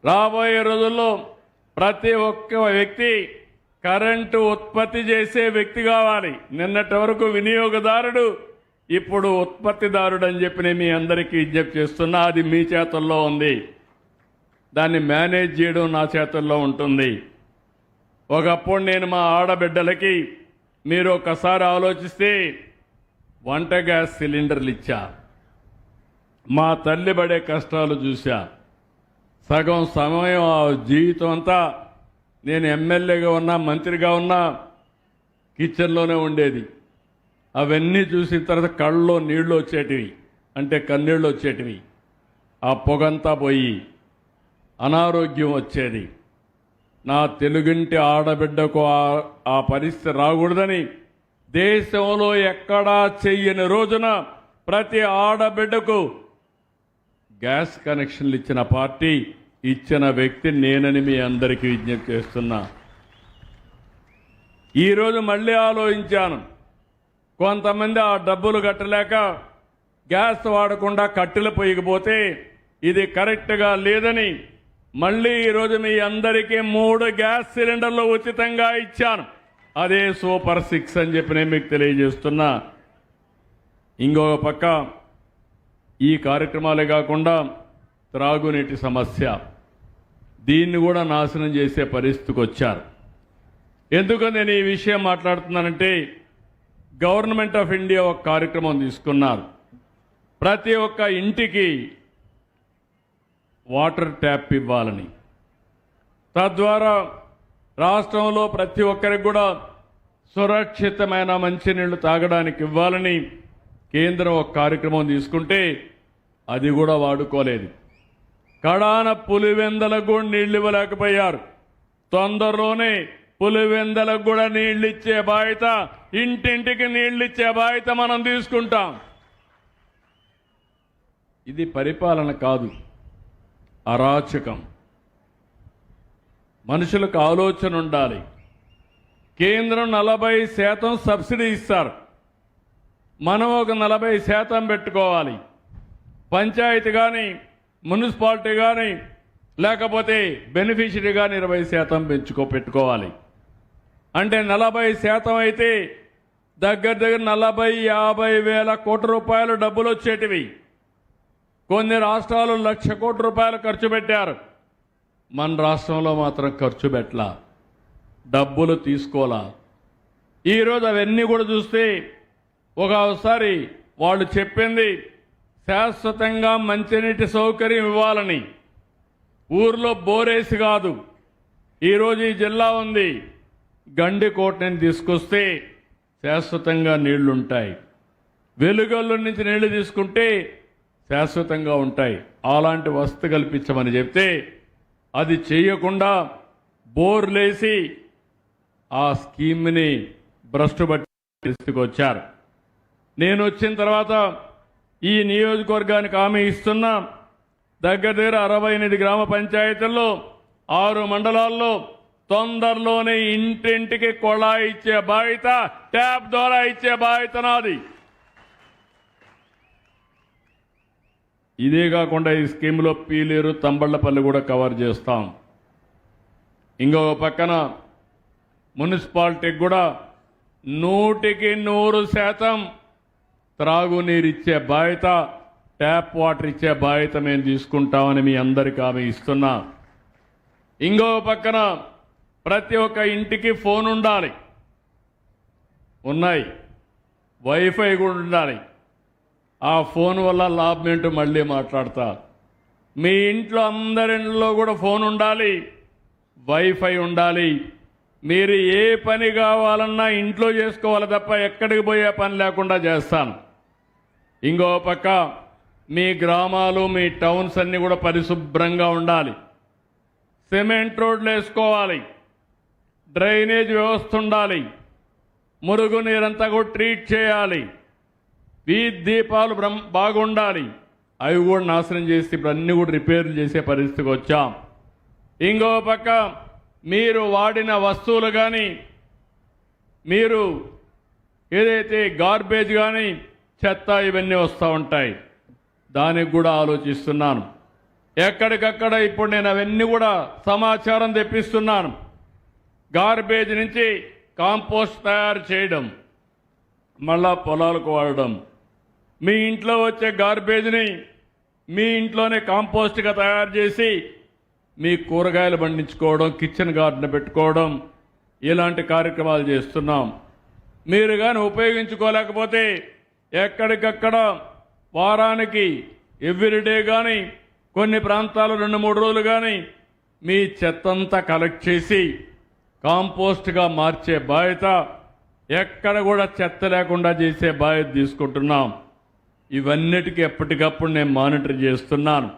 రాబోయే రోజుల్లో ప్రతి ఒక్క వ్యక్తి కరెంటు ఉత్పత్తి చేసే వ్యక్తి కావాలి. నిన్నటి వరకు వినియోగదారుడు, ఇప్పుడు ఉత్పత్తిదారుడు అని చెప్పి నేను మీ అందరికీ విజ్ఞప్తి చేస్తున్నా. అది మీ చేతుల్లో ఉంది. దాన్ని మేనేజ్ చేయడం నా చేతుల్లో ఉంటుంది. ఒకప్పుడు నేను మా ఆడబిడ్డలకి, మీరు ఒకసారి ఆలోచిస్తే, వంట గ్యాస్ సిలిండర్లు ఇచ్చా. మా తల్లి పడే కష్టాలు చూశా. సగం సమయం ఆ జీవితం అంతా నేను ఎమ్మెల్యేగా ఉన్నా, మంత్రిగా ఉన్నా, కిచెన్లోనే ఉండేది. అవన్నీ చూసిన తర్వాత కళ్ళలో నీళ్లు వచ్చేటివి, అంటే కన్నీళ్ళు వచ్చేటివి. ఆ పొగంతా పోయి అనారోగ్యం వచ్చేది. నా తెలుగింటి ఆడబిడ్డకు ఆ పరిస్థితి రాకూడదని దేశంలో ఎక్కడా చెయ్యని రోజున ప్రతి ఆడబిడ్డకు గ్యాస్ కనెక్షన్లు ఇచ్చిన పార్టీ, ఇచ్చిన వ్యక్తి నేనని మీ అందరికీ విజ్ఞప్తి చేస్తున్నా. ఈరోజు మళ్ళీ ఆలోచించాను. కొంతమంది ఆ డబ్బులు కట్టలేక గ్యాస్ వాడకుండా కట్టెలు పొయ్యకపోతే ఇది కరెక్ట్గా లేదని మళ్ళీ ఈరోజు మీ అందరికీ 3 గ్యాస్ సిలిండర్లు ఉచితంగా ఇచ్చాను. అదే సూపర్ 6 అని చెప్పి నేను మీకు తెలియజేస్తున్నా. ఇంకొక పక్క ఈ కార్యక్రమాలే కాకుండా త్రాగునీటి సమస్య, దీన్ని కూడా నాశనం చేసే పరిస్థితికి వచ్చారు. ఎందుకు నేను ఈ విషయం మాట్లాడుతున్నానంటే, గవర్నమెంట్ ఆఫ్ ఇండియా ఒక కార్యక్రమం తీసుకున్నారు. ప్రతి ఒక్క ఇంటికి వాటర్ ట్యాప్ ఇవ్వాలని, తద్వారా రాష్ట్రంలో ప్రతి ఒక్కరికి కూడా సురక్షితమైన మంచినీళ్లు తాగడానికి ఇవ్వాలని కేంద్రం ఒక కార్యక్రమం తీసుకుంటే అది కూడా వాడుకోలేదు. కడాన పులివెందలకు కూడా నీళ్లు ఇవ్వలేకపోయారు. తొందరలోనే పులివెందలకు కూడా నీళ్లు ఇచ్చే బాధ్యత, ఇంటింటికి నీళ్లు ఇచ్చే బాధ్యత మనం తీసుకుంటాం. ఇది పరిపాలన కాదు, అరాచకం. మనుషులకు ఆలోచన ఉండాలి. కేంద్రం 40% సబ్సిడీ ఇస్తారు, మనం ఒక 40% పెట్టుకోవాలి. పంచాయతీ కానీ, మున్సిపాలిటీ కానీ, లేకపోతే బెనిఫిషరీ కానీ 20% పెట్టుకోవాలి. అంటే 40% అయితే దగ్గర 40-50 వేల కోట్ల రూపాయలు డబ్బులు వచ్చేటివి. కొన్ని రాష్ట్రాలు 1,00,000 కోట్ల రూపాయలు ఖర్చు పెట్టారు. మన రాష్ట్రంలో మాత్రం ఖర్చు పెట్టలా, డబ్బులు తీసుకోలా. ఈరోజు అవన్నీ కూడా చూస్తే ఒకసారి వాళ్ళు చెప్పింది శాశ్వతంగా మంచినీటి సౌకర్యం ఇవ్వాలని. ఊర్లో బోరేసి కాదు. ఈరోజు ఈ జిల్లా ఉంది, గండికోటని తీసుకొస్తే శాశ్వతంగా నీళ్లుంటాయి. వెలుగొల్లు నుంచి నీళ్లు తీసుకుంటే శాశ్వతంగా ఉంటాయి. అలాంటి వసతి కల్పించమని చెప్తే అది చేయకుండా బోర్లేసి ఆ స్కీమ్ని భ్రష్టుబట్టి తీసుకొచ్చారు. నేను వచ్చిన తర్వాత ఈ నియోజకవర్గానికి హామీ ఇస్తున్నా. దగ్గర 68 గ్రామ పంచాయతీల్లో 6 మండలాల్లో తొందరలోనే ఇంటింటికి కొళాయి ఇచ్చే బాధ్యత, ట్యాప్ ద్వారా ఇచ్చే బాధ్యత నాది. ఇదే కాకుండా ఈ స్కీమ్లో పీలేరు, తంబళ్లపల్లి కూడా కవర్ చేస్తాం. ఇంకొక పక్కన మున్సిపాలిటీకి కూడా 100% త్రాగునీరు ఇచ్చే బాధ్యత, ట్యాప్ వాటర్ ఇచ్చే బాధ్యత మేము తీసుకుంటామని మీ అందరికీ హామీ ఇస్తున్నా. ఇంకో పక్కన ప్రతి ఒక్క ఇంటికి ఫోన్ ఉండాలి, ఉన్నాయి. వైఫై కూడా ఉండాలి. ఆ ఫోన్ వల్ల లాభం ఏంటో మళ్ళీ మాట్లాడతా. మీ ఇంట్లో అందరిలో కూడా ఫోన్ ఉండాలి, వైఫై ఉండాలి. మీరు ఏ పని కావాలన్నా ఇంట్లో చేసుకోవాలి తప్ప ఎక్కడికి పోయే పని లేకుండా చేస్తాను. ఇంకో పక్క మీ గ్రామాలు, మీ టౌన్స్ అన్నీ కూడా పరిశుభ్రంగా ఉండాలి. సిమెంట్ రోడ్లు వేసుకోవాలి, డ్రైనేజ్ వ్యవస్థ ఉండాలి, మురుగునీరంతా కూడా ట్రీట్ చేయాలి, వీధి దీపాలు బాగుండాలి. అవి కూడా నాశనం చేసి ఇప్పుడు అన్నీ కూడా రిపేర్లు చేసే పరిస్థితికి వచ్చాం. ఇంకో పక్క మీరు వాడిన వస్తువులు కానీ, మీరు ఏదైతే గార్బేజ్ కానీ, చెత్త ఇవన్నీ వస్తూ ఉంటాయి. దానికి కూడా ఆలోచిస్తున్నాను. ఎక్కడికక్కడ ఇప్పుడు నేను అవన్నీ కూడా సమాచారం తెప్పిస్తున్నాను. గార్బేజ్ నుంచి కాంపోస్ట్ తయారు చేయడం, మళ్ళా పొలాలకు వాడడం, మీ ఇంట్లో వచ్చే గార్బేజ్ని మీ ఇంట్లోనే కాంపోస్ట్గా తయారు చేసి మీ కూరగాయలు పండించుకోవడం, కిచెన్ గార్డెన్ పెట్టుకోవడం, ఇలాంటి కార్యక్రమాలు చేస్తున్నాం. మీరు కానీ ఉపయోగించుకోలేకపోతే ఎక్కడికక్కడ వారానికి ఎవ్రీడే కానీ కొన్ని ప్రాంతాలు 2-3 రోజులు కానీ మీ చెత్తంతా కలెక్ట్ చేసి కాంపోస్ట్గా మార్చే బాధ్యత, ఎక్కడ కూడా చెత్త లేకుండా చేసే బాధ్యత తీసుకుంటున్నాం. ఇవన్నిటికీ ఎప్పటికప్పుడు నేను మానిటర్ చేస్తున్నాను.